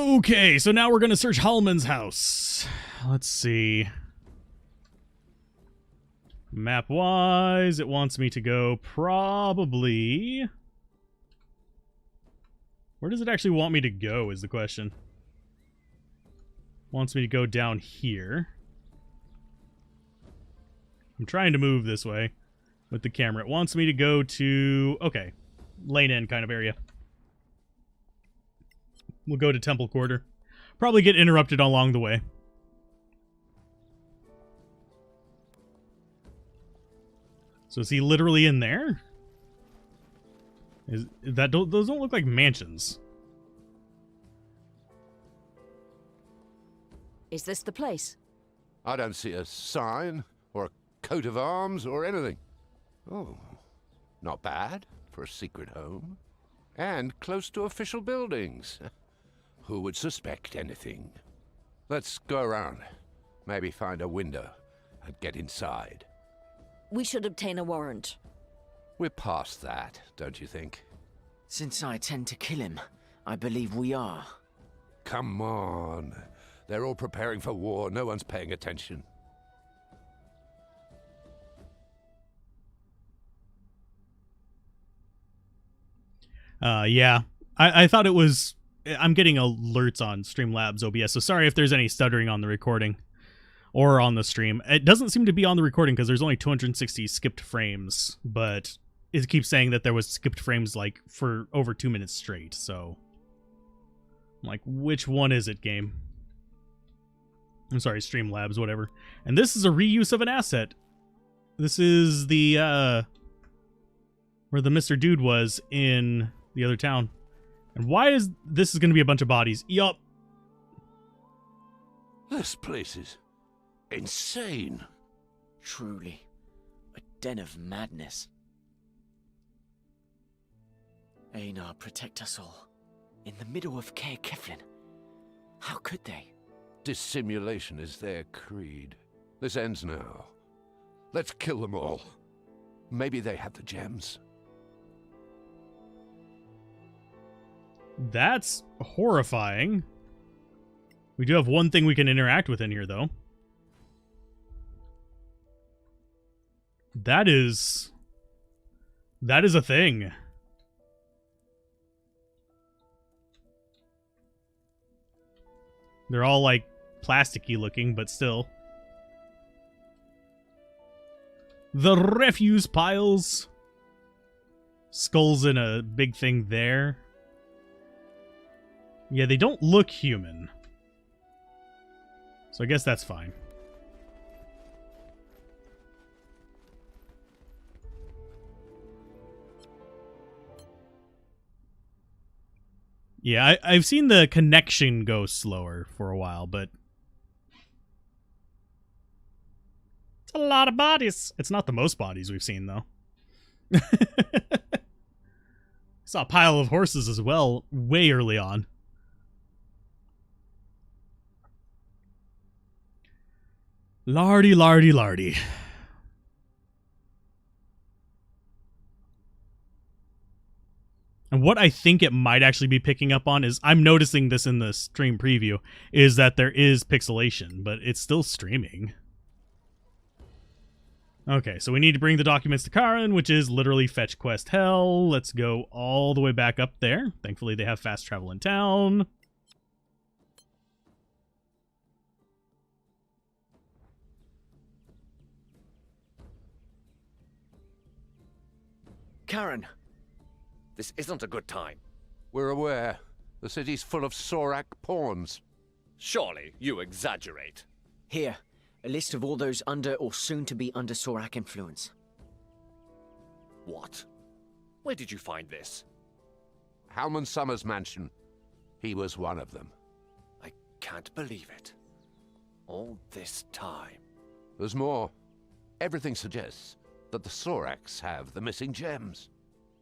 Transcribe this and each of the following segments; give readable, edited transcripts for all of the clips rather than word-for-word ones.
Okay, so now we're going to search Hallman's house. Let's see. Map-wise, it wants me to go probably... Where does it actually want me to go is the question. Wants me to go down here. I'm trying to move this way with the camera. It wants me to go to... Okay, lane end kind of area. We'll go to Temple Quarter. Probably get interrupted along the way. So is he literally in there? Those don't look like mansions. Is this the place? I don't see a sign or a coat of arms or anything. Oh, not bad for a secret home. And close to official buildings. Who would suspect anything? Let's go around. Maybe find a window and get inside. We should obtain a warrant. We're past that, don't you think? Since I tend to kill him, I believe we are. Come on. They're all preparing for war. No one's paying attention. Yeah. I thought it was... I'm getting alerts on Streamlabs OBS, so sorry if there's any stuttering on the recording. Or on the stream. It doesn't seem to be on the recording because there's only 260 skipped frames, but it keeps saying that there was skipped frames like for over 2 minutes straight, so... I'm like, which one is it, game? I'm sorry, Streamlabs, whatever. And this is a reuse of an asset. This is the, where the Mr. Dude was in the other town. And why is this is going to be a bunch of bodies? Yup. This place is insane. Truly, a den of madness. Einar, protect us all. In the middle of Caer Keflin. How could they? Dissimulation is their creed. This ends now. Let's kill them all. Maybe they have the gems. That's horrifying. We do have one thing we can interact with in here, though. That is a thing. They're all, like, plasticky looking, but still. The refuse piles. Skulls in a big thing there. Yeah, they don't look human. So I guess that's fine. Yeah, I've seen the connection go slower for a while, but... It's a lot of bodies. It's not the most bodies we've seen, though. Saw a pile of horses as well, way early on. Lardy, lardy, lardy. And what I think it might actually be picking up on is, I'm noticing this in the stream preview, is that there is pixelation, but it's still streaming. Okay, so we need to bring the documents to Karen, which is literally fetch quest hell. Let's go all the way back up there. Thankfully, they have fast travel in town. Karen, this isn't a good time. We're aware. The city's full of Sorak pawns. Surely you exaggerate. Here, a list of all those under or soon to be under Sorak influence. What? Where did you find this? Halman Summers' mansion. He was one of them. I can't believe it. All this time. There's more. Everything suggests that the Soraks have the missing gems.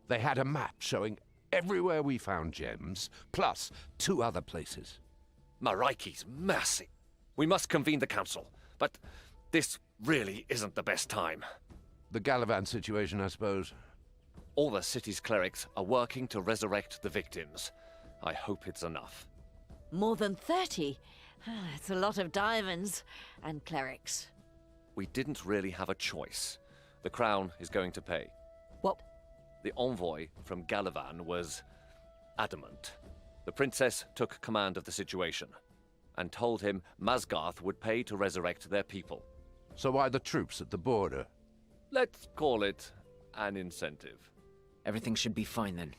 They had a map showing everywhere we found gems, plus 2 other places. Maraiki's massive. We must convene the council, but this really isn't the best time. The Galavan situation, I suppose. All the city's clerics are working to resurrect the victims. I hope it's enough. More than 30. That's a lot of diamonds and clerics. We didn't really have a choice. The Crown is going to pay. What? The envoy from Galavan was adamant. The princess took command of the situation and told him Masgarth would pay to resurrect their people. So why the troops at the border? Let's call it an incentive. Everything should be fine then.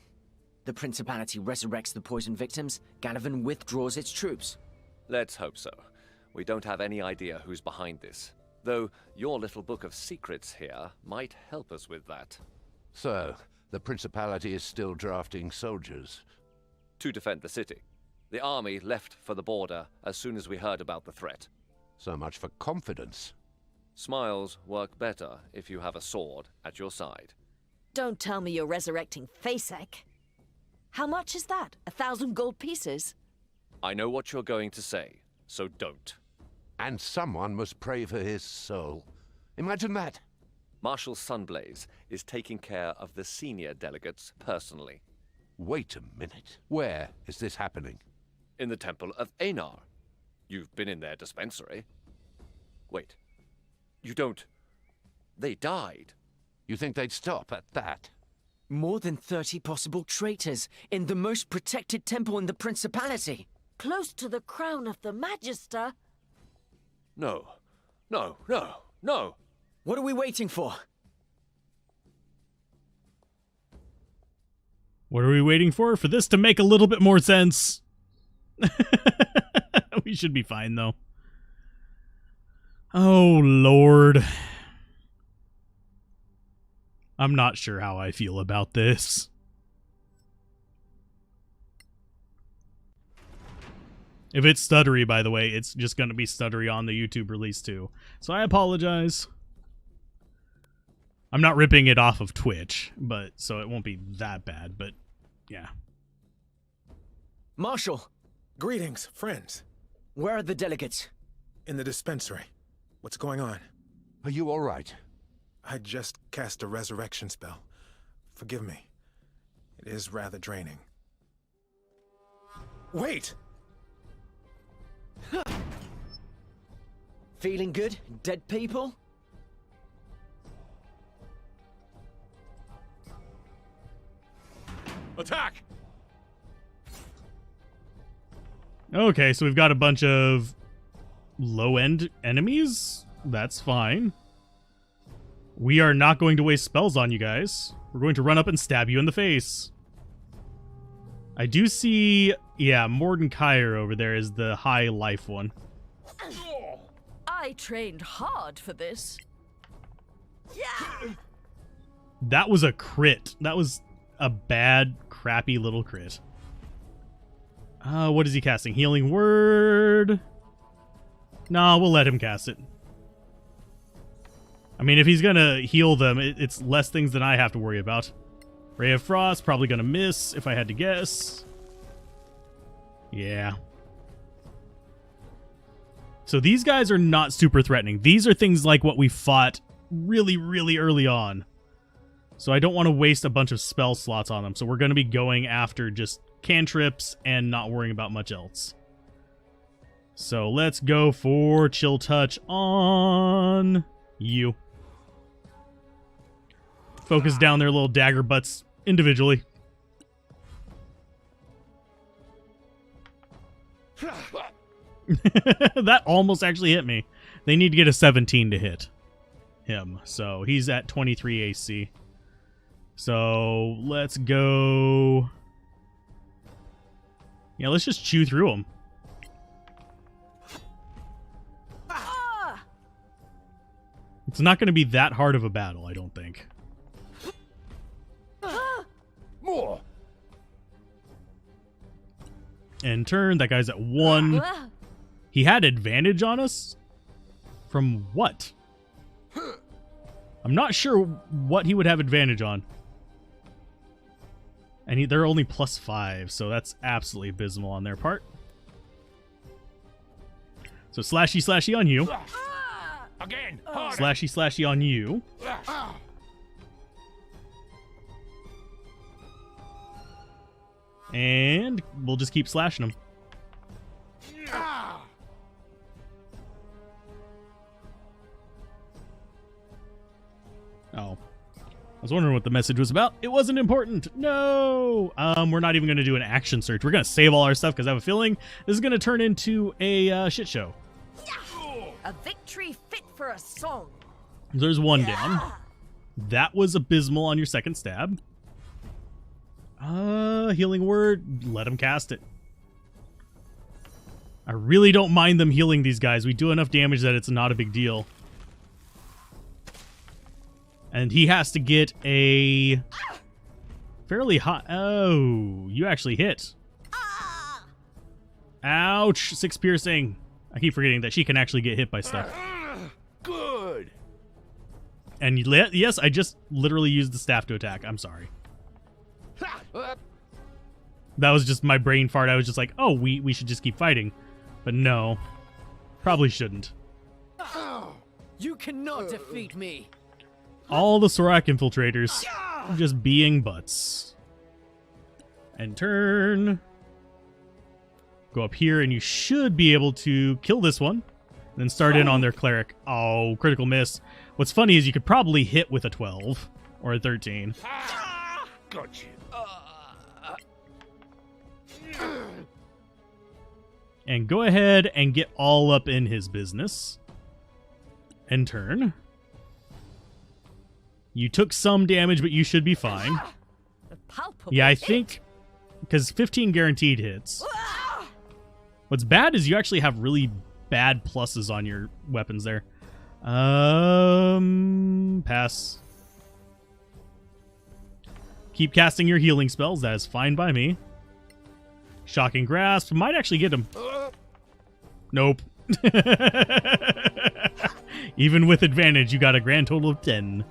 The Principality resurrects the poison victims, Galavan withdraws its troops. Let's hope so. We don't have any idea who's behind this, though your little book of secrets here might help us with that. So, the Principality is still drafting soldiers. To defend the city. The army left for the border as soon as we heard about the threat. So much for confidence. Smiles work better if you have a sword at your side. Don't tell me you're resurrecting Facek. How much is that? 1,000 gold pieces? I know what you're going to say, so don't. And someone must pray for his soul. Imagine that. Marshal Sunblaze is taking care of the senior delegates personally. Wait a minute. Where is this happening? In the Temple of Einar. You've been in their dispensary. Wait. You don't... They died. You think they'd stop at that? More than 30 possible traitors in the most protected temple in the Principality. Close to the crown of the Magister? No. No, no, no! What are we waiting for? What are we waiting for? For this to make a little bit more sense. We should be fine, though. Oh, Lord. I'm not sure how I feel about this. If it's stuttery, by the way, it's just going to be stuttery on the YouTube release, too. So I apologize. I'm not ripping it off of Twitch, but so it won't be that bad, but yeah. Marshal, Greetings, friends. where are the delegates? In the dispensary. What's going on? Are you all right? I just cast a resurrection spell. Forgive me. It is rather draining. Wait! Feeling good, dead people? Attack! Okay, so we've got a bunch of low-end enemies. That's fine. We are not going to waste spells on you guys. We're going to run up and stab you in the face. I do see, yeah, Mordecai over there is the high life one. I trained hard for this. Yeah! That was a crit. That was a bad, crappy little crit. What is he casting? Healing Word? Nah, we'll let him cast it. I mean, if he's gonna heal them, it's less things than I have to worry about. Ray of Frost, probably gonna miss, if I had to guess. Yeah. So these guys are not super threatening. These are things like what we fought really, really early on. So I don't want to waste a bunch of spell slots on them. So we're going to be going after just cantrips and not worrying about much else. So let's go for Chill Touch on you. Focus down their little dagger butts individually. That almost actually hit me. They need to get a 17 to hit him. So he's at 23 AC. So let's go. Yeah, let's just chew through them. It's not going to be that hard of a battle, I don't think. More! End turn. That guy's at 1. He had advantage on us? From what? I'm not sure what he would have advantage on. And they're only +5, so that's absolutely abysmal on their part. So slashy slashy on you. Again! Slashy slashy on you. And we'll just keep slashing them. Oh. I was wondering what the message was about. It wasn't important. No! We're not even going to do an action search. We're going to save all our stuff because I have a feeling this is going to turn into a shit show. A victory fit for a song. There's one down. That was abysmal on your second stab. Healing word. Let him cast it. I really don't mind them healing these guys. We do enough damage that it's not a big deal. And he has to get a fairly high... Oh, you actually hit. Ouch. 6 piercing. I keep forgetting that she can actually get hit by stuff. Good. And yes, I just literally used the staff to attack. I'm sorry. That was just my brain fart. I was just like, oh, we should just keep fighting. But no. Probably shouldn't. You cannot defeat me. All the Sorak infiltrators just being butts. And turn. Go up here and you should be able to kill this one. And then start in on their cleric. Oh, critical miss. What's funny is you could probably hit with a 12 or a 13. Got you. And go ahead and get all up in his business. And turn. You took some damage, but you should be fine. A palpable Yeah, I hit. think because 15 guaranteed hits. What's bad is you actually have really bad pluses on your weapons there. Pass. Keep casting your healing spells. That is fine by me. Shocking Grasp might actually get him. Nope. Even with advantage, you got a grand total of 10.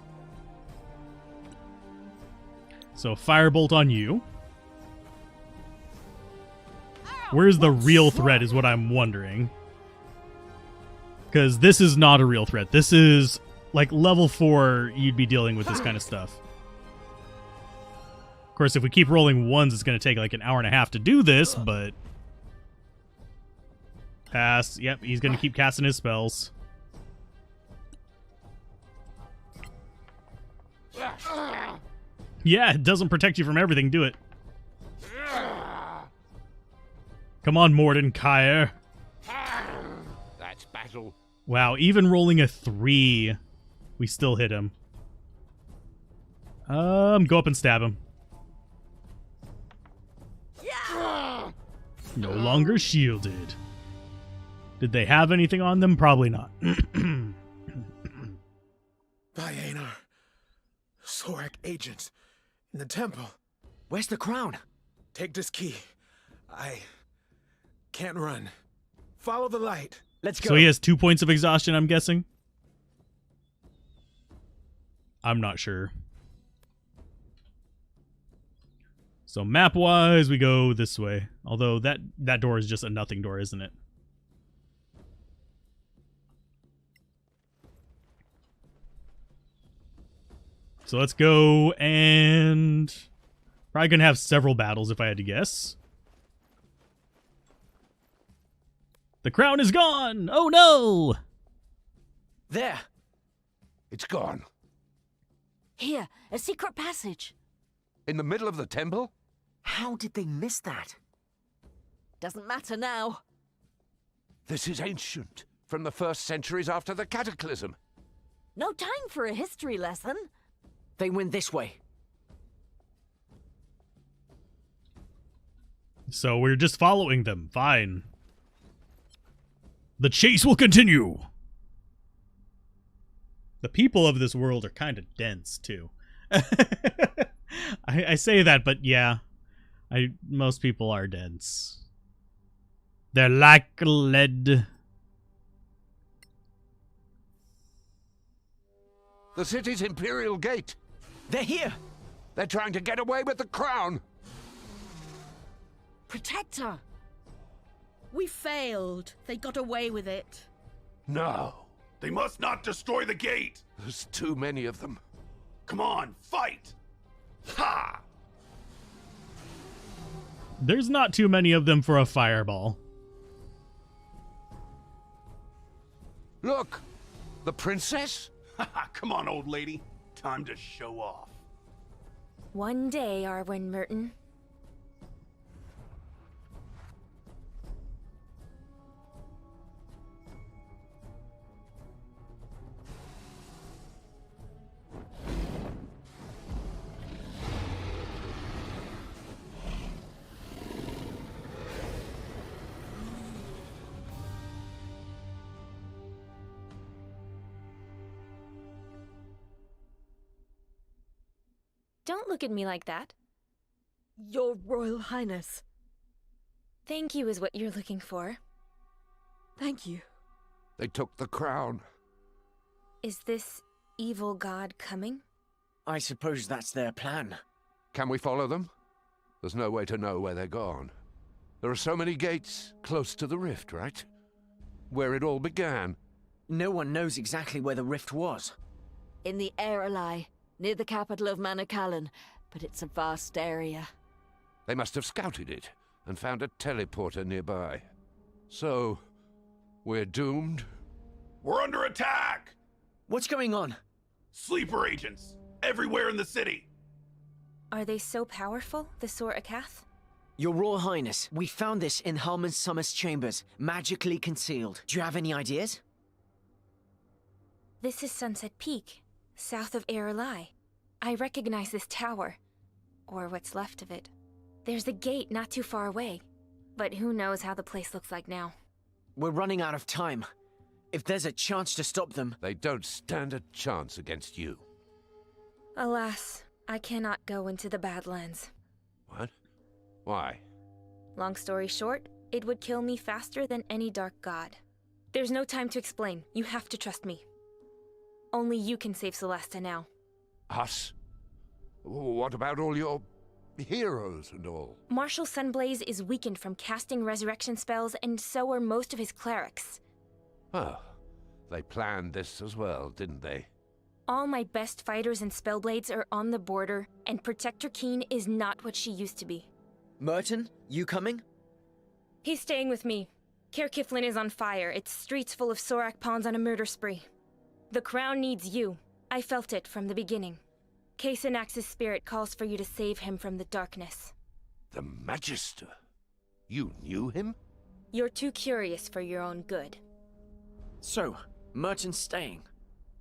So Firebolt on you. Where's the real threat is what I'm wondering. Because this is not a real threat. This is like level 4, you'd be dealing with this kind of stuff. Of course, if we keep rolling ones, it's going to take like an hour and a half to do this, but... Pass. Yep, he's going to keep casting his spells. Yeah, it doesn't protect you from everything, do it. Come on, Mordenkainen. That's battle. Wow, even rolling a 3, we still hit him. Go up and stab him. No longer shielded. Did they have anything on them? Probably not. Byanar. Sorak agents in the temple. Where's the crown? Take this key. I can't run. Follow the light. Let's go. So he has 2 points of exhaustion, I'm guessing? I'm not sure. So map-wise, we go this way. Although that door is just a nothing door, isn't it? So let's go, and probably gonna have several battles if I had to guess. The crown is gone! Oh no! There. It's gone. Here, a secret passage. In the middle of the temple? How did they miss that? Doesn't matter now. This is ancient. From the first centuries after the cataclysm. No time for a history lesson. They went this way. So we're just following them. Fine. The chase will continue. The people of this world are kind of dense, too. I say that, but yeah. Most people are dense. They're like lead. The city's Imperial Gate. They're here. They're trying to get away with the crown. Protector. We failed. They got away with it. No. They must not destroy the gate! There's too many of them. Come on, fight! Ha! There's not too many of them for a fireball. Look! The princess? Come on, old lady. Time to show off. One day, Arwen Merton. Don't look at me like that. Your Royal Highness. Thank you is what you're looking for. Thank you. They took the crown. Is this evil god coming? I suppose that's their plan. Can we follow them? There's no way to know where they're gone. There are so many gates close to the rift, right? Where it all began. No one knows exactly where the rift was. In the Airlie, near the capital of Manacalon, but it's a vast area. They must have scouted it and found a teleporter nearby. So, we're doomed? We're under attack! What's going on? Sleeper agents! Everywhere in the city! Are they so powerful, the Sor Akath? Your Royal Highness, we found this in Halman Summer's chambers, magically concealed. Do you have any ideas? This is Sunset Peak, south of Airlie. I recognize this tower, or what's left of it. There's a gate not too far away, but who knows how the place looks like now. We're running out of time. If there's a chance to stop them... They don't stand a chance against you. Alas, I cannot go into the Badlands. What? Why? Long story short, it would kill me faster than any dark god. There's no time to explain. You have to trust me. Only you can save Solasta now. Us? What about all your heroes and all? Marshal Sunblaze is weakened from casting resurrection spells, and so are most of his clerics. Oh, they planned this as well, didn't they? All my best fighters and spellblades are on the border, and Protector Keen is not what she used to be. Merton, you coming? He's staying with me. Caer Kiflin is on fire. Its streets full of Sorak pawns on a murder spree. The crown needs you. I felt it from the beginning. Kasanax's spirit calls for you to save him from the darkness. The Magister? You knew him? You're too curious for your own good. So, Merton's staying.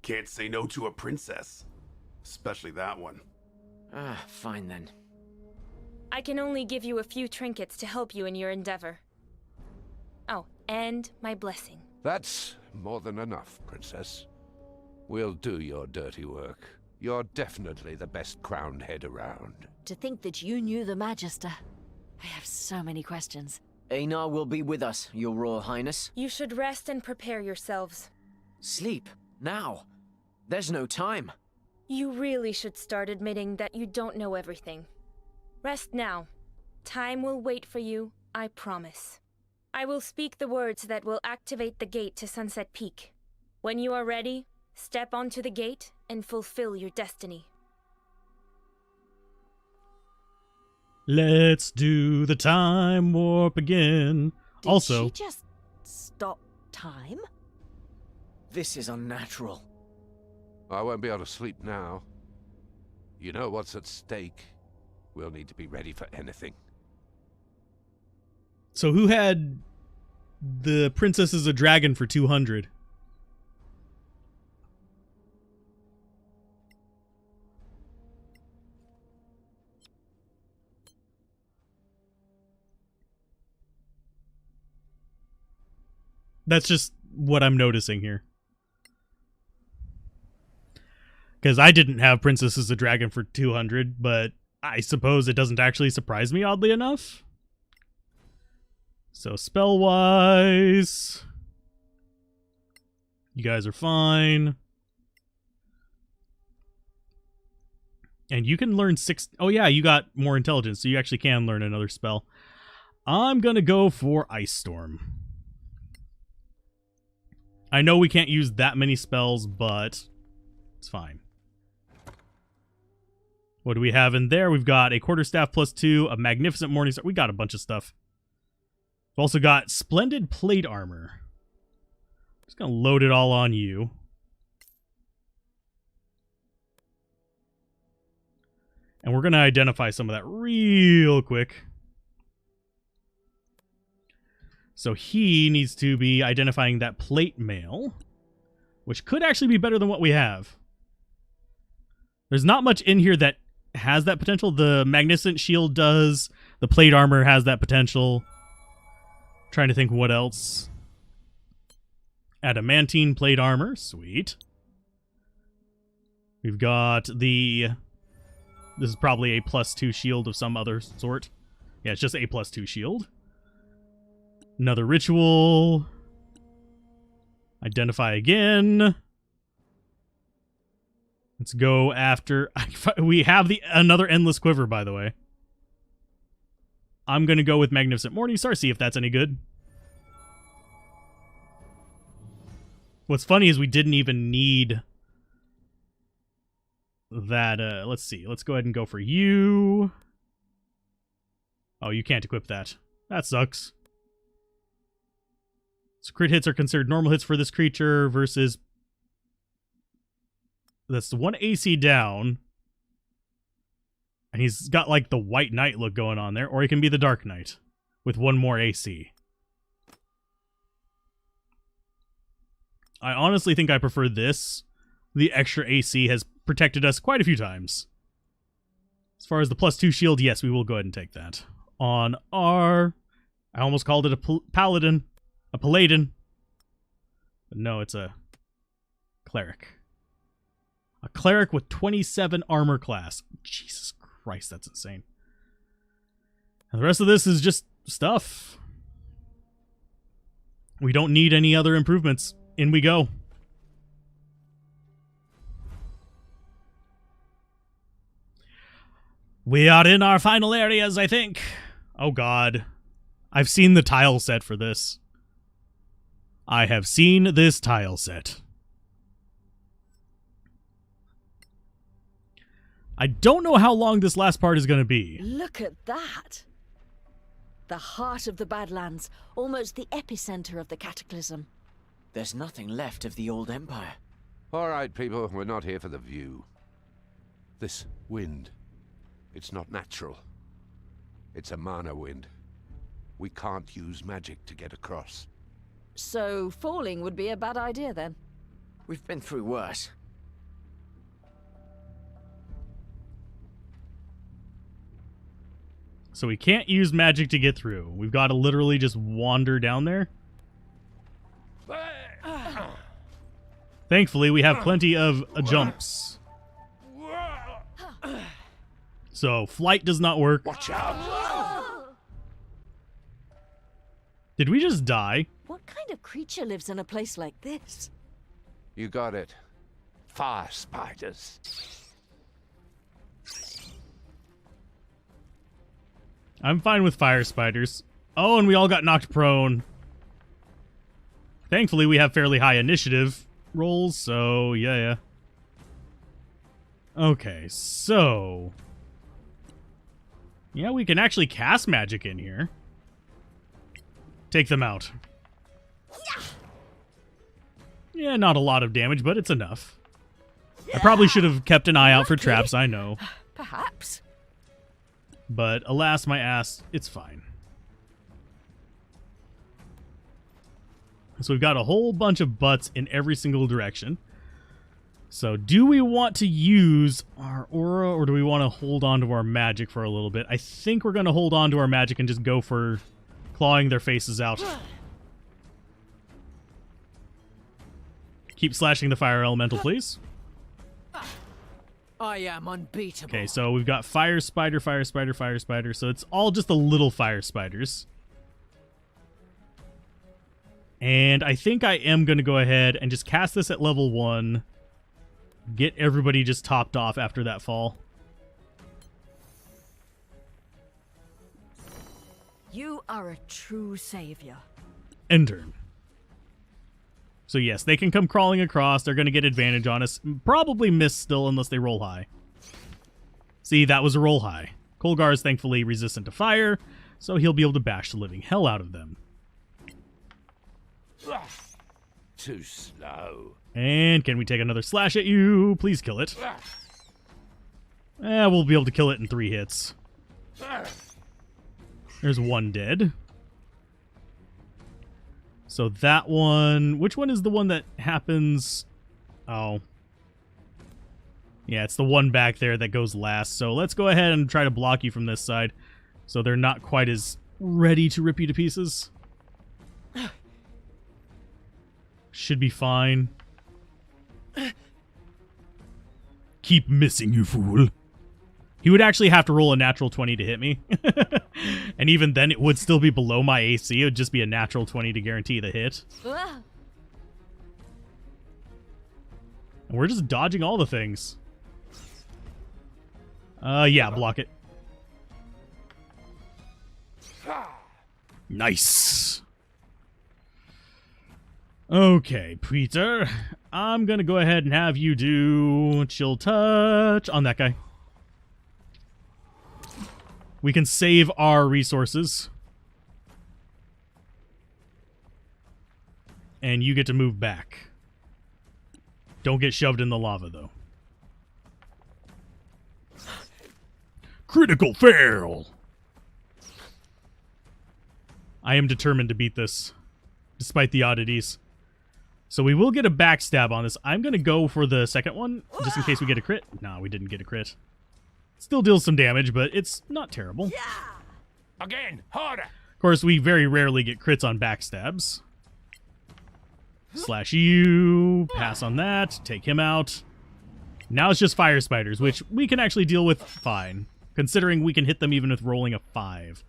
Can't say no to a princess. Especially that one. Ah, fine then. I can only give you a few trinkets to help you in your endeavor. Oh, and my blessing. That's more than enough, Princess. We'll do your dirty work. You're definitely the best crowned head around. To think that you knew the Magister. I have so many questions. Einar will be with us, Your Royal Highness. You should rest and prepare yourselves. Sleep? Now? There's no time. You really should start admitting that you don't know everything. Rest now. Time will wait for you, I promise. I will speak the words that will activate the gate to Sunset Peak. When you are ready, step onto the gate and fulfill your destiny. Let's do the time warp again. Did Also, she just stop time? This is unnatural. I won't be able to sleep now. You know what's at stake. We'll need to be ready for anything. so who had the Princess is a Dragon for 200? That's just what I'm noticing here. Because I didn't have Princess is a Dragon for 200, but I suppose it doesn't actually surprise me, oddly enough. So spell-wise, you guys are fine. And you can learn 6... Oh yeah, you got more intelligence, so you actually can learn another spell. I'm going to go for Ice Storm. I know we can't use that many spells, but it's fine. What do we have in there? We've got a Quarterstaff +2, a Magnificent Morningstar. We got a bunch of stuff. We've also got Splendid Plate Armor. Just gonna load it all on you. And we're gonna identify some of that real quick. So he needs to be identifying that plate mail, which could actually be better than what we have. There's not much in here that has that potential. The magnificent shield does. The plate armor has that potential. Trying to think what else. Adamantine plate armor. Sweet. We've got the... This is probably a +2 shield of some other sort. Yeah, it's just a +2 shield. Another ritual. Identify again. Let's go after... We have another endless quiver, by the way. I'm going to go with Magnificent Morningstar, see if that's any good. What's funny is we didn't even need that. Let's see. Let's go ahead and go for you. Oh, you can't equip that. That sucks. So crit hits are considered normal hits for this creature versus... That's the 1 AC down. And he's got like the White Knight look going on there. Or he can be the Dark Knight with 1 more AC. I honestly think I prefer this. The extra AC has protected us quite a few times. As far as the +2 shield, yes, we will go ahead and take that. On our... I almost called it a paladin. A paladin. But no, it's a cleric. A cleric with 27 armor class. Jesus Christ, that's insane. And the rest of this is just stuff. We don't need any other improvements. In we go. We are in our final areas, I think. Oh god. I've seen the tile set for this. I have seen this tile set. I don't know how long this last part is going to be. Look at that. The heart of the Badlands, almost the epicenter of the cataclysm. There's nothing left of the old empire. All right, people, we're not here for the view. This wind, it's not natural. It's a mana wind. We can't use magic to get across. So falling would be a bad idea then? We've been through worse. So we can't use magic to get through. We've got to literally just wander down there. Thankfully, we have plenty of jumps. So flight does not work. Watch out! Did we just die? What kind of creature lives in a place like this? You got it. Fire spiders. I'm fine with fire spiders. Oh, and we all got knocked prone. Thankfully, we have fairly high initiative rolls, so yeah. Okay, so... Yeah, we can actually cast magic in here. Take them out. Yeah, not a lot of damage, but it's enough. I probably should have kept an eye out for traps, I know. Perhaps. But alas, my ass, it's fine. So we've got a whole bunch of butts in every single direction. So do we want to use our aura or do we want to hold on to our magic for a little bit? I think we're going to hold on to our magic and just go for clawing their faces out. Keep slashing the fire elemental, please. I am unbeatable. Okay, so we've got fire spider, fire spider, fire spider. So it's all just the little fire spiders. And I think I am going to go ahead and just cast this at level 1. Get everybody just topped off after that fall. You are a true savior. End turn. So yes, they can come crawling across. They're going to get advantage on us. Probably miss still unless they roll high. See, that was a roll high. Kolgar is thankfully resistant to fire, so he'll be able to bash the living hell out of them. too slow. And can we take another slash at you? Please kill it. We'll be able to kill it in 3 hits. There's one dead. So that one... Which one is the one that happens... Oh. Yeah, it's the one back there that goes last. So let's go ahead and try to block you from this side. So they're not quite as ready to rip you to pieces. Should be fine. Keep missing, you fool. He would actually have to roll a natural 20 to hit me. And even then, it would still be below my AC. It would just be a natural 20 to guarantee the hit. Ah, And we're just dodging all the things. Yeah, block it. Nice. Okay, Peter. I'm gonna go ahead and have you do chill touch on that guy. We can save our resources. And you get to move back. Don't get shoved in the lava, though. Critical fail! I am determined to beat this, despite the oddities. So we will get a backstab on this. I'm going to go for the second one, just in case we get a crit. No, we didn't get a crit. Still deals some damage, but it's not terrible. Again, harder. Of course, we very rarely get crits on backstabs. Slash you, pass on that, take him out. Now it's just fire spiders, which we can actually deal with fine, considering we can hit them even with rolling a 5.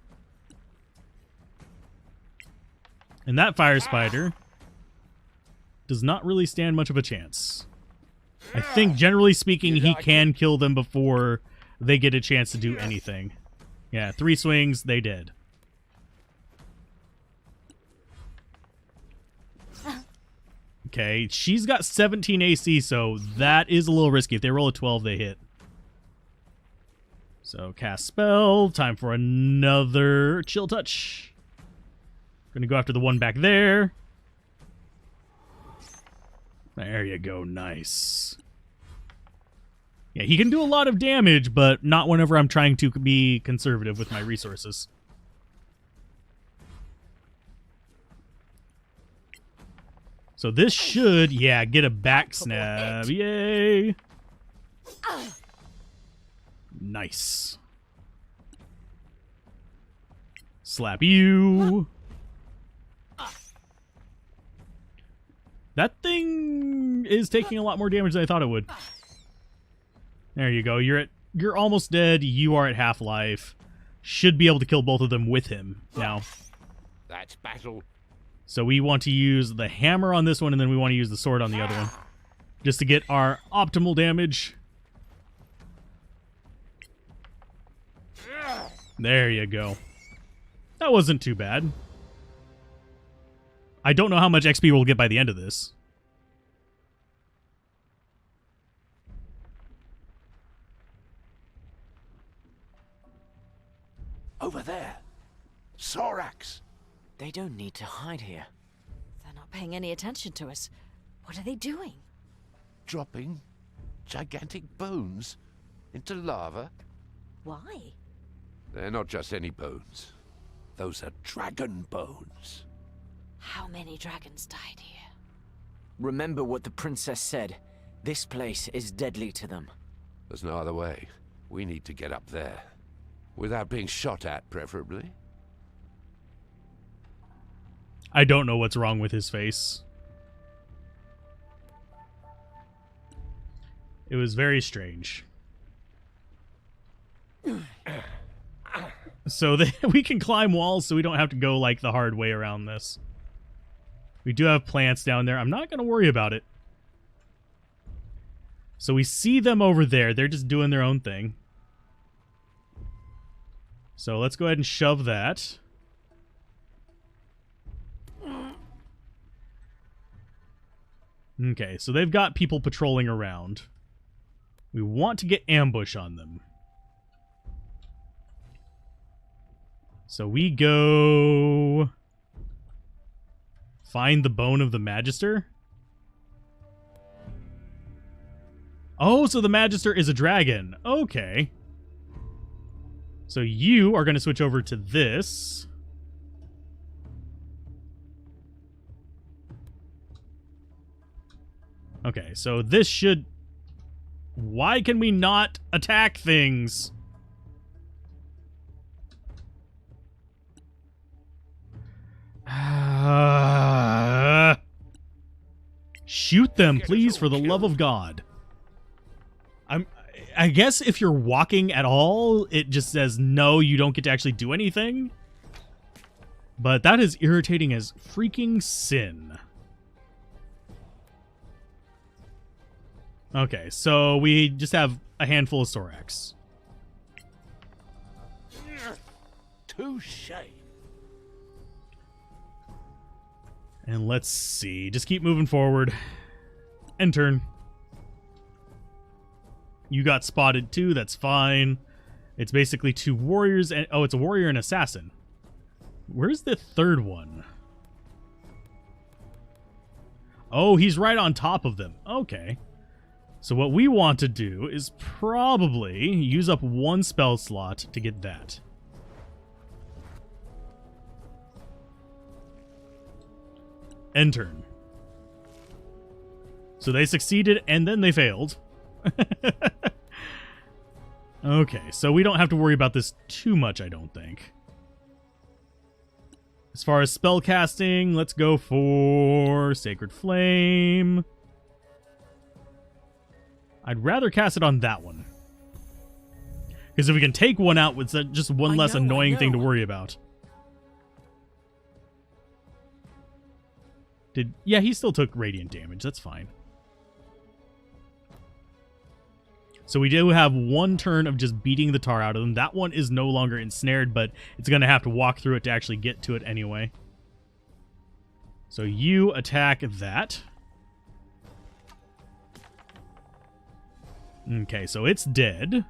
And that fire spider does not really stand much of a chance. I think, generally speaking, he can kill them before they get a chance to do anything. Yeah, 3 swings, they dead. Okay, she's got 17 AC, so that is a little risky. If they roll a 12, they hit. So, cast spell. Time for another chill touch. Gonna go after the one back there. There you go, nice. Yeah, he can do a lot of damage, but not whenever I'm trying to be conservative with my resources. So this should, yeah, get a back snap. Yay! Nice. Slap you. That thing is taking a lot more damage than I thought it would. There you go. You're almost dead. You are at half life. Should be able to kill both of them with him now. That's battle. So we want to use the hammer on this one, and then we want to use the sword on the other one. Just to get our optimal damage. There you go. That wasn't too bad. I don't know how much XP we'll get by the end of this. Over there. Sorax. They don't need to hide here. they're not paying any attention to us. What are they doing? Dropping gigantic bones into lava. Why? They're not just any bones. Those are dragon bones. How many dragons died here? Remember what the princess said. This place is deadly to them. There's no other way. We need to get up there. Without being shot at, preferably. I don't know what's wrong with his face. It was very strange. So we can climb walls, so we don't have to go like the hard way around this. We do have plants down there. I'm not going to worry about it. So we see them over there. They're just doing their own thing. So let's go ahead and shove that. Okay, so they've got people patrolling around. We want to get ambush on them. So we go... find the bone of the Magister. Oh, so the Magister is a dragon. Okay. So you are going to switch over to this. Okay, so this should... Why can we not attack things? Shoot them, please, for the love of God. I guess if you're walking at all, it just says, no, you don't get to actually do anything. But that is irritating as freaking sin. Okay, so we just have a handful of Sorax. Touche. And let's see. Just keep moving forward. End turn. You got spotted too. That's fine. It's basically two warriors and... Oh, it's a warrior and assassin. Where's the third one? Oh, he's right on top of them. Okay. So what we want to do is probably use up one spell slot to get that. End turn. So they succeeded and then they failed. Okay, so we don't have to worry about this too much, I don't think. As far as spell casting, let's go for Sacred Flame. I'd rather cast it on that one. Because if we can take one out, it's just one less annoying thing to worry about. Yeah, he still took radiant damage. That's fine. So we do have one turn of just beating the tar out of them. That one is no longer ensnared, but it's going to have to walk through it to actually get to it anyway. So you attack that. Okay, so it's dead.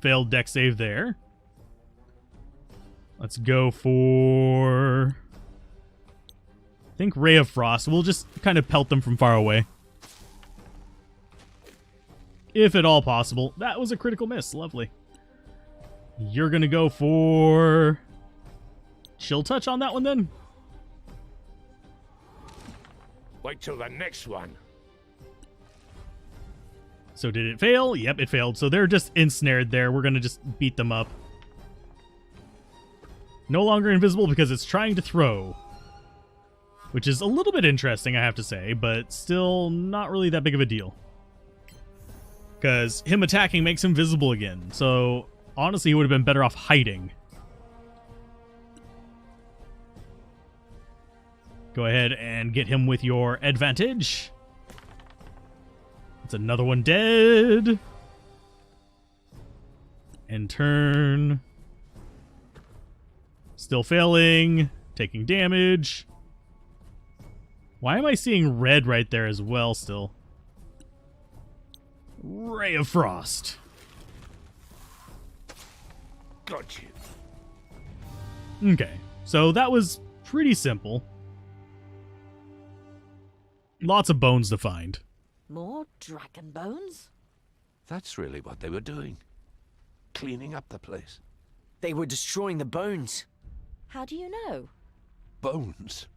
Failed deck save there. Let's go for... I think Ray of Frost. We'll just kind of pelt them from far away. If at all possible. That was a critical miss. Lovely. You're going to go for... Chill Touch on that one then? Wait till the next one. So did it fail? Yep, it failed. So they're just ensnared there. We're going to just beat them up. No longer invisible because it's trying to throw. Which is a little bit interesting, I have to say, but still not really that big of a deal. Because him attacking makes him visible again. So honestly, he would have been better off hiding. Go ahead and get him with your advantage. It's another one dead. End turn. Still failing. Taking damage. Why am I seeing red right there as well still? Ray of Frost. Got you. Okay, so that was pretty simple. Lots of bones to find. More dragon bones? That's really what they were doing. Cleaning up the place. They were destroying the bones. How do you know? Bones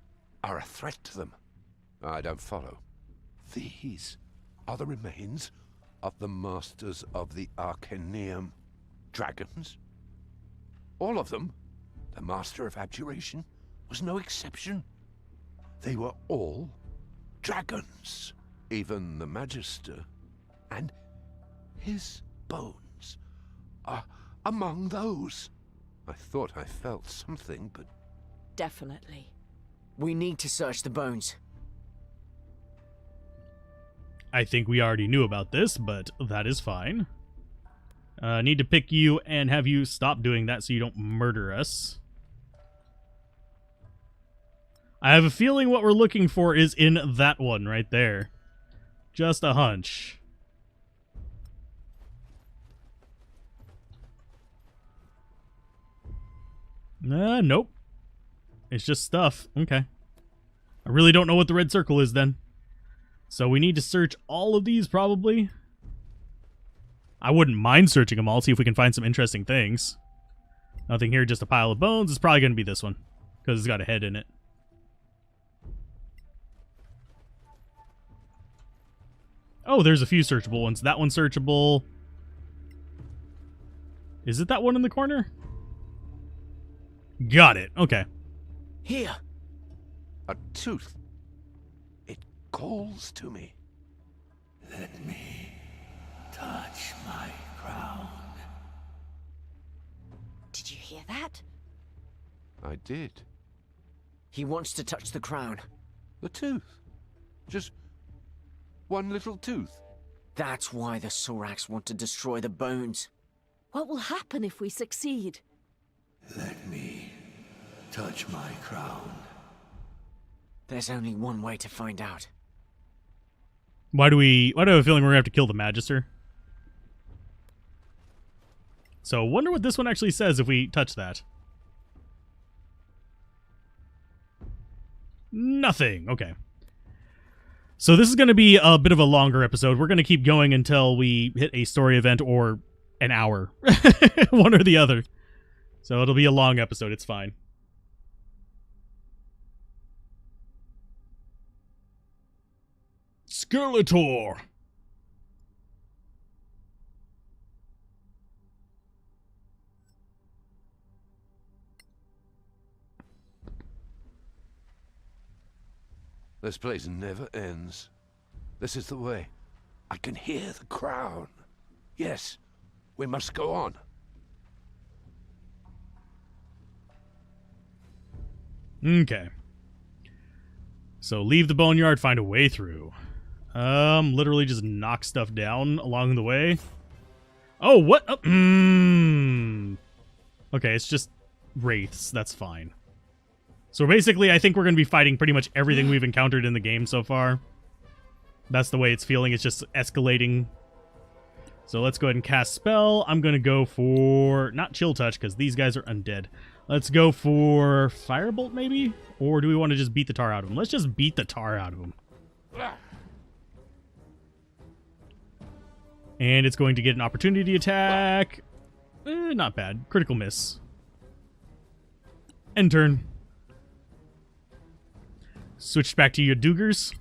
are a threat to them. I don't follow. These are the remains of the masters of the Arcaneum dragons. All of them. The Master of Abjuration was no exception. They were all dragons. Even the Magister. And his bones are among those. I thought I felt something, but... Definitely. We need to search the bones. I think we already knew about this, but that is fine. Need to pick you and have you stop doing that so you don't murder us. I have a feeling what we're looking for is in that one right there. Just a hunch. Nope. It's just stuff. Okay. I really don't know what the red circle is then. So we need to search all of these, probably. I wouldn't mind searching them all, see if we can find some interesting things. Nothing here, just a pile of bones. It's probably going to be this one, because it's got a head in it. Oh, there's a few searchable ones. That one's searchable. Is it that one in the corner? Got it. Okay. Here. A tooth. It calls to me. Let me touch my crown. Did you hear that? I did. He wants to touch the crown. The tooth. Just one little tooth. That's why the Sorax want to destroy the bones. What will happen if we succeed? Let me touch my crown. There's only one way to find out. Why do I have a feeling we're going to have to kill the Magister? So, wonder what this one actually says if we touch that. Nothing. Okay. So this is going to be a bit of a longer episode. We're going to keep going until we hit a story event or an hour. One or the other. So it'll be a long episode. It's fine. Skeletor. This place never ends. This is the way. I can hear the crown. Yes, we must go on. Okay. So leave the boneyard, find a way through. Literally just knock stuff down along the way. Oh, what? Oh, Okay, it's just wraiths. That's fine. So basically, I think we're going to be fighting pretty much everything we've encountered in the game so far. That's the way it's feeling. It's just escalating. So let's go ahead and cast spell. I'm going to go for... not Chill Touch, because these guys are undead. Let's go for Firebolt, maybe? Or do we want to just beat the tar out of him? Let's just beat the tar out of him. And it's going to get an opportunity attack. Not bad. Critical miss. End turn. Switch back to your Doogers.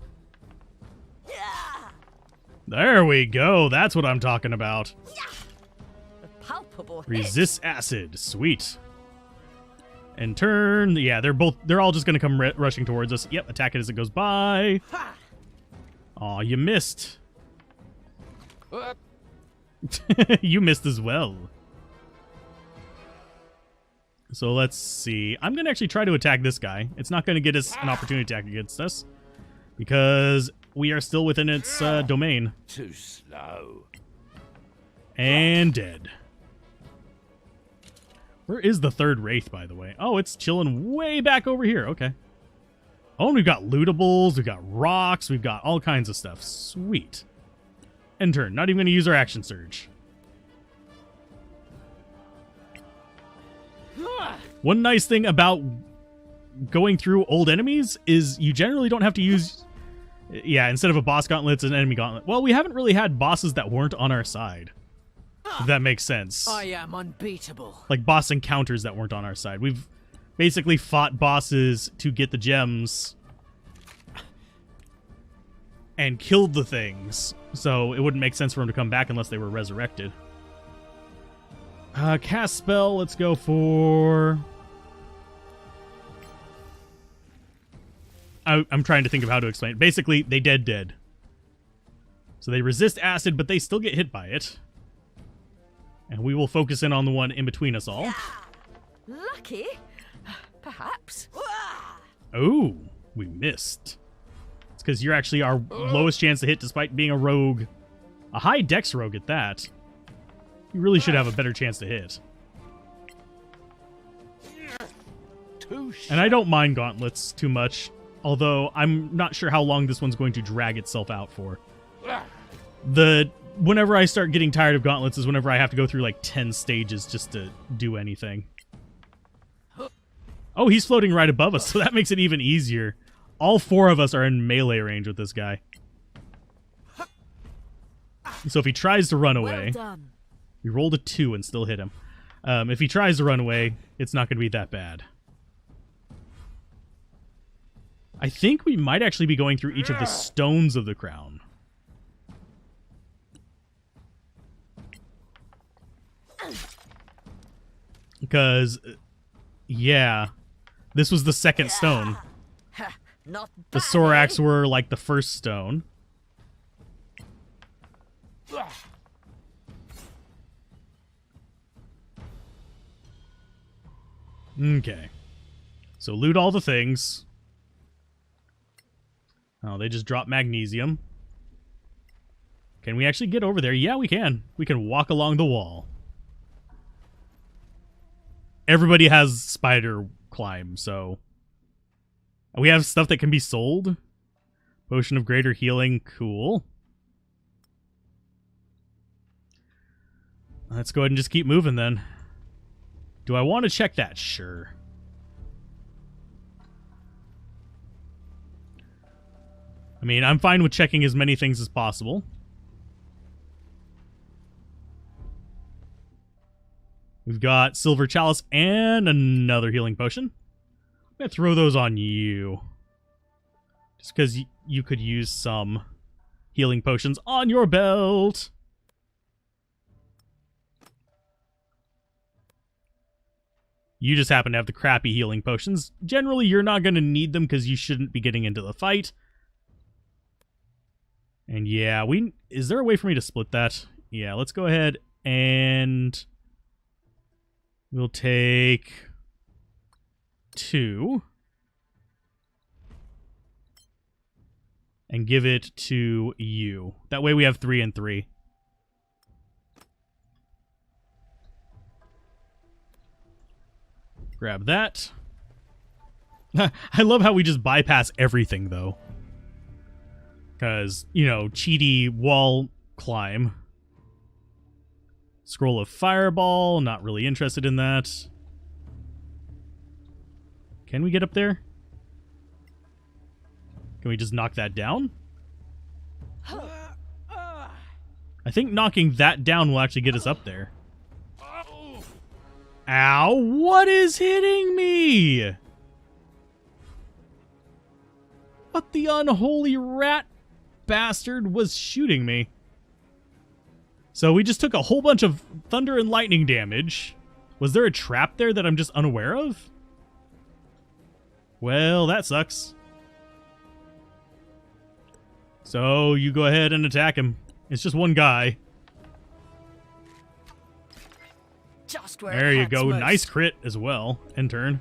There we go. That's what I'm talking about. A palpable hit. Resist acid. Sweet. And turn. Yeah, they're all just going to come rushing towards us. Yep, attack it as it goes by. Aw, you missed. You missed as well. So let's see. I'm going to actually try to attack this guy. It's not going to get us an opportunity attack against us, because we are still within its domain. Too slow. And dead. Where is the third wraith, by the way? Oh, it's chilling way back over here. Okay. Oh, and we've got lootables, we've got rocks, we've got all kinds of stuff. Sweet. End turn. Not even going to use our action surge. One nice thing about going through old enemies is you generally don't have to use... yeah, instead of a boss gauntlet, it's an enemy gauntlet. Well, we haven't really had bosses that weren't on our side. If that makes sense. I am unbeatable. Like boss encounters that weren't on our side. We've basically fought bosses to get the gems and killed the things. So it wouldn't make sense for them to come back unless they were resurrected. Cast spell, let's go for... I'm trying to think of how to explain it. Basically, they dead. So they resist acid, but they still get hit by it. And we will focus in on the one in between us all. Lucky? Perhaps. Oh, we missed. It's because you're actually our lowest chance to hit despite being a rogue. A high dex rogue at that. You really should have a better chance to hit. And I don't mind gauntlets too much, although I'm not sure how long this one's going to drag itself out for. Whenever I start getting tired of gauntlets is whenever I have to go through like 10 stages just to do anything. Oh, he's floating right above us, so that makes it even easier. All 4 of us are in melee range with this guy. So if he tries to run Well away, done. we rolled a 2 and still hit him. If he tries to run away, it's not going to be that bad. I think we might actually be going through each of the stones of the crown. Because, yeah, this was the second stone. Not The bad, Sorax eh? were like the first stone. Okay. So loot all the things. Oh, they just dropped magnesium. Can we actually get over there? Yeah, we can. We can walk along the wall. Everybody has spider climb, so... We have stuff that can be sold. Potion of greater healing. Cool. Let's go ahead and just keep moving then. Do I want to check that? Sure. I mean, I'm fine with checking as many things as possible. We've got Silver Chalice and another healing potion. I'm going to throw those on you. Just because you could use some healing potions on your belt. You just happen to have the crappy healing potions. Generally, you're not going to need them because you shouldn't be getting into the fight. And yeah, is there a way for me to split that? Yeah, let's go ahead and we'll take 2 and give it to you. That way we have 3 and 3. Grab that. I love how we just bypass everything, though. Because, you know, cheaty wall climb. Scroll of Fireball, not really interested in that. Can we get up there? Can we just knock that down? I think knocking that down will actually get us up there. Ow, what is hitting me? What the unholy rat bastard was shooting me? So we just took a whole bunch of thunder and lightning damage. Was there a trap there that I'm just unaware of? Well, that sucks. So you go ahead and attack him. It's just one guy. Just where There it you hurts go. most. Nice crit as well. End turn.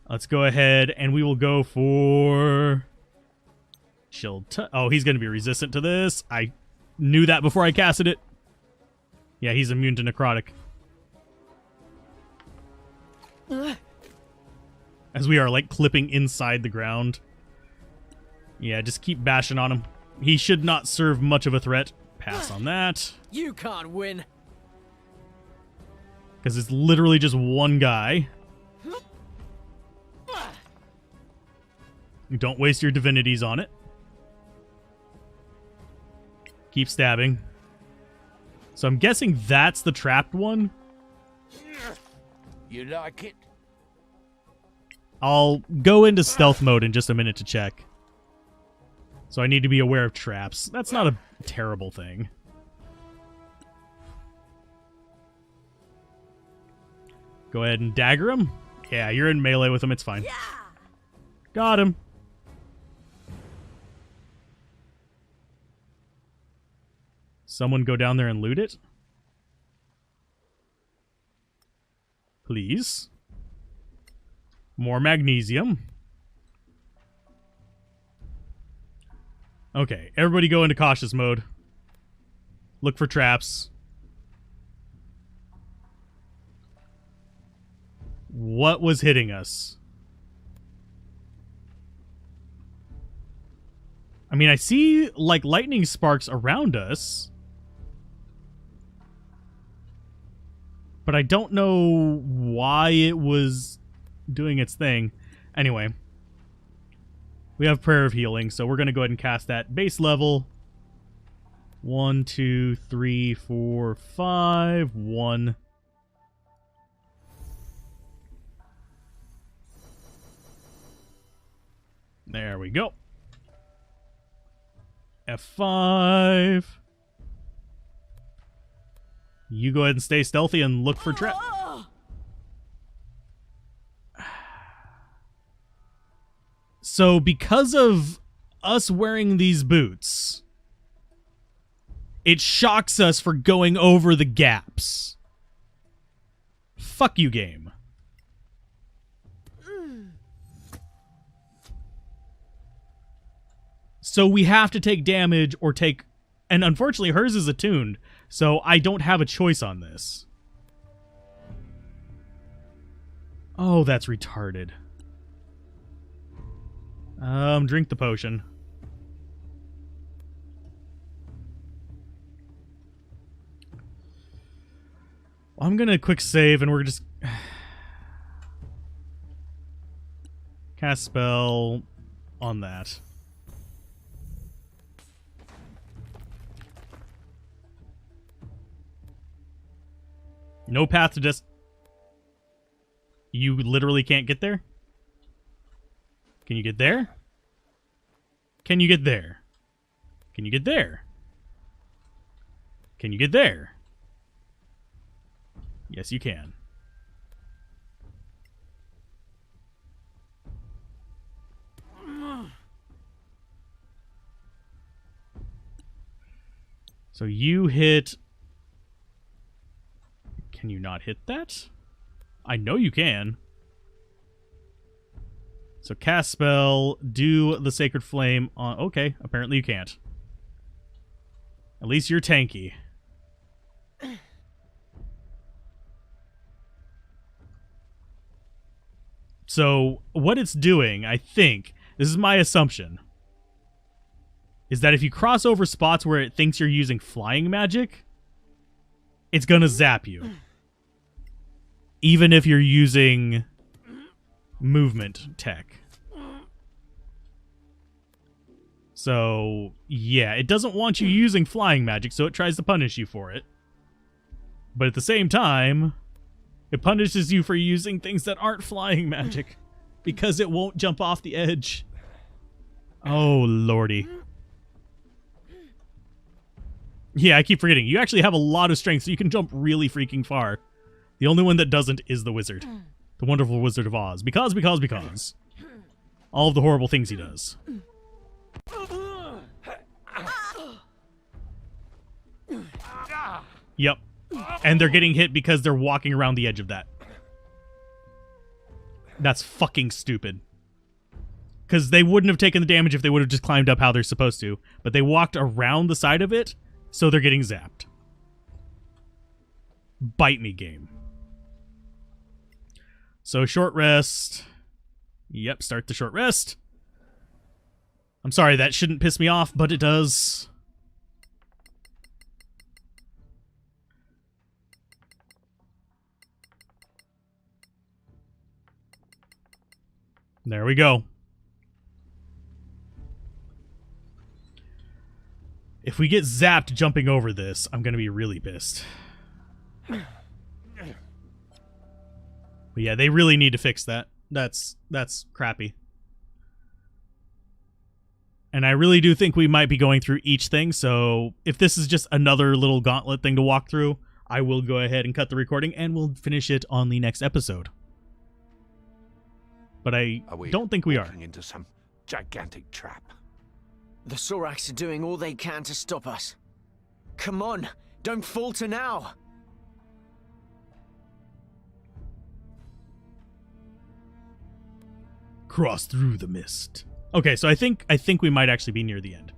Let's go ahead and we will go for... Oh, he's going to be resistant to this. I knew that before I casted it. Yeah, he's immune to necrotic. As we are, like, clipping inside the ground. Yeah, just keep bashing on him. He should not serve much of a threat. Pass on that. You can't win. Because it's literally just one guy. Don't waste your divinities on it. Keep stabbing. So I'm guessing that's the trapped one. You like it? I'll go into stealth mode in just a minute to check. So I need to be aware of traps. That's not a terrible thing. Go ahead and dagger him. Yeah, you're in melee with him. It's fine. Got him. Someone go down there and loot it. Please. More magnesium. Okay, everybody go into cautious mode. Look for traps. What was hitting us? I mean, I see, like, lightning sparks around us. But I don't know why it was doing its thing. Anyway. We have Prayer of Healing, so we're going to go ahead and cast that base level. 1, 2, 3, 4, 5, 1. There we go. F5. You go ahead and stay stealthy and look for trap. So because of us wearing these boots, it shocks us for going over the gaps. Fuck you, game. So we have to take damage or take... And unfortunately, hers is attuned, so I don't have a choice on this. Oh, that's retarded. Drink the potion. I'm gonna quick save and we're just... cast spell on that. No path to just... You literally can't get there? Can you get there? Can you get there? Can you get there? Can you get there? Yes, you can. So you hit... Can you not hit that? I know you can. So cast spell, do the Sacred Flame on... Okay, apparently you can't. At least you're tanky. So what it's doing, I think, this is my assumption, is that if you cross over spots where it thinks you're using flying magic, it's gonna zap you. Even if you're using movement tech. So, yeah, it doesn't want you using flying magic, so it tries to punish you for it. But at the same time, it punishes you for using things that aren't flying magic, because it won't jump off the edge. Oh, lordy. Yeah, I keep forgetting. You actually have a lot of strength, so you can jump really freaking far. The only one that doesn't is the wizard. The wonderful Wizard of Oz. Because. All of the horrible things he does. Yep. And they're getting hit because they're walking around the edge of that. That's fucking stupid. Because they wouldn't have taken the damage if they would have just climbed up how they're supposed to. But they walked around the side of it, so they're getting zapped. Bite me, game. So short rest. Yep, start the short rest. I'm sorry, that shouldn't piss me off, but it does. There we go. If we get zapped jumping over this, I'm going to be really pissed. But yeah, they really need to fix that. That's crappy. And I really do think we might be going through each thing, so if this is just another little gauntlet thing to walk through, I will go ahead and cut the recording, and we'll finish it on the next episode. But I don't think we are. Into some gigantic trap. The Sorax are doing all they can to stop us. Come on, don't falter now. Cross through the mist. Okay, so I think we might actually be near the end.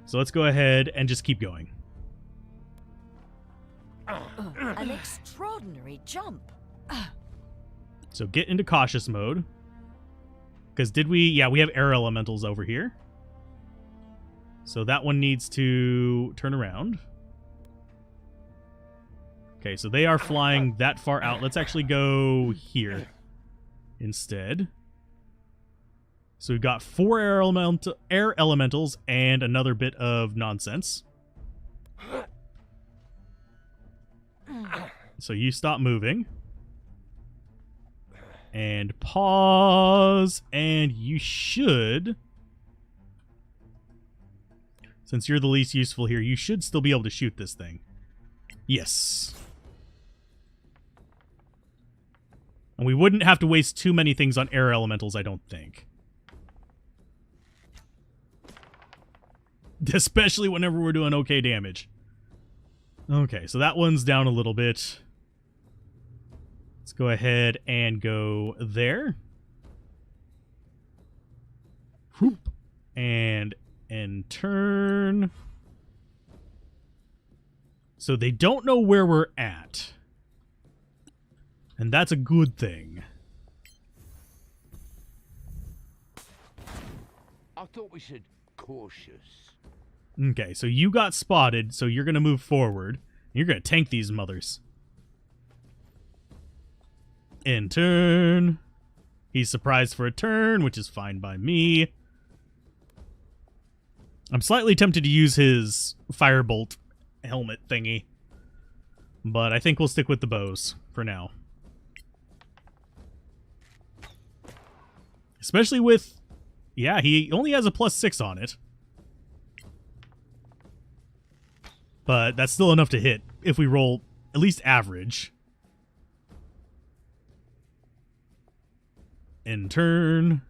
So let's go ahead and just keep going. An extraordinary jump. So get into cautious mode. Because did we... Yeah, we have air elementals over here. So that one needs to turn around. Okay, so they are flying that far out. Let's actually go here instead. So we've got 4 air elementals and another bit of nonsense. So you stop moving. And pause. And you should... Since you're the least useful here, you should still be able to shoot this thing. Yes. And we wouldn't have to waste too many things on air elementals, I don't think. Especially whenever we're doing okay damage. Okay, so that one's down a little bit. Let's go ahead and go there. Whoop. And turn. So they don't know where we're at. And that's a good thing. I thought we said cautious. Okay, so you got spotted, so you're going to move forward. You're going to tank these mothers. In turn. He's surprised for a turn, which is fine by me. I'm slightly tempted to use his firebolt helmet thingy. But I think we'll stick with the bows for now. Especially with... Yeah, he only has a +6 on it. But that's still enough to hit if we roll at least average. In turn.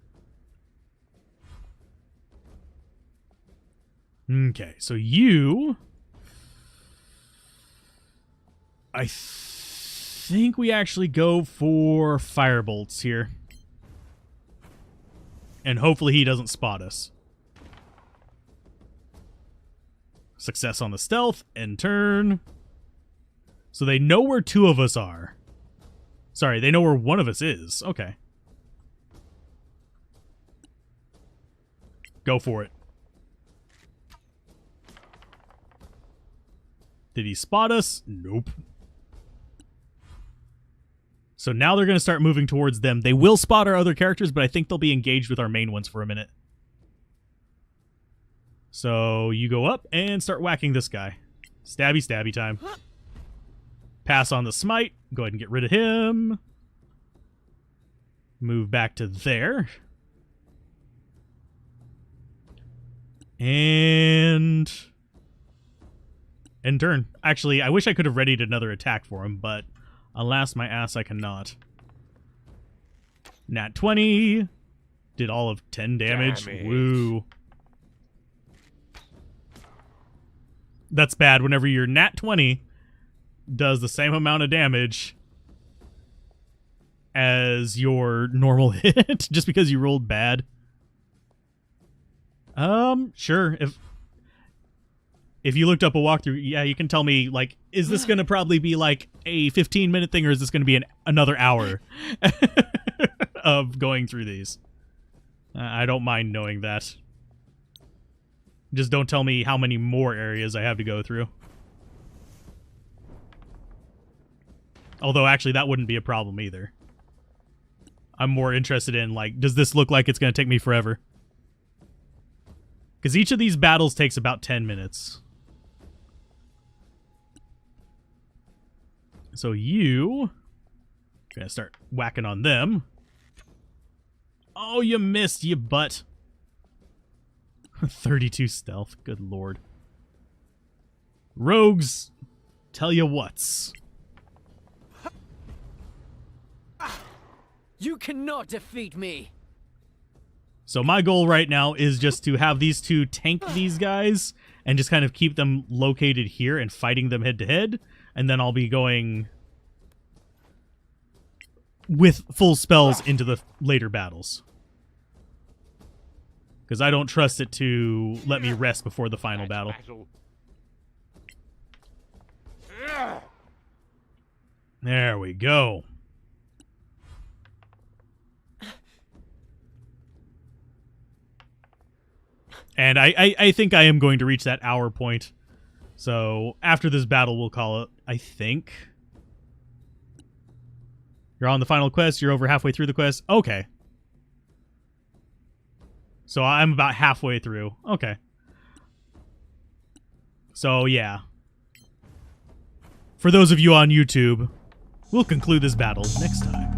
Okay, so you... I think we actually go for firebolts here. And hopefully he doesn't spot us. Success on the stealth, and turn. So they know where two of us are. Sorry, they know where one of us is. Okay. Go for it. Did he spot us? Nope. So now they're going to start moving towards them. They will spot our other characters, but I think they'll be engaged with our main ones for a minute. So you go up and start whacking this guy. Stabby, stabby time. Pass on the smite. Go ahead and get rid of him. Move back to there. And turn. Actually, I wish I could have readied another attack for him, but alas, my ass, I cannot. Nat 20. Did all of 10 damage. Woo. That's bad whenever your nat 20 does the same amount of damage as your normal hit just because you rolled bad. Sure. If you looked up a walkthrough, yeah, you can tell me, like, is this going to probably be like a 15-minute thing, or is this going to be another hour of going through these? I don't mind knowing that. Just don't tell me how many more areas I have to go through. Although, actually, that wouldn't be a problem either. I'm more interested in, like, does this look like it's going to take me forever? Because each of these battles takes about 10 minutes. So you... gonna start whacking on them. Oh, you missed, you butt. 32 stealth, good lord. Rogues, tell you what's. You cannot defeat me! So my goal right now is just to have these two tank these guys and just kind of keep them located here and fighting them head to head. And then I'll be going with full spells into the later battles. Because I don't trust it to let me rest before the final battle. There we go. And I think I am going to reach that hour point. So after this battle, we'll call it, I think. You're on the final quest. You're over halfway through the quest. Okay. So I'm about halfway through. Okay. So, yeah. For those of you on YouTube, We'll conclude this battle next time.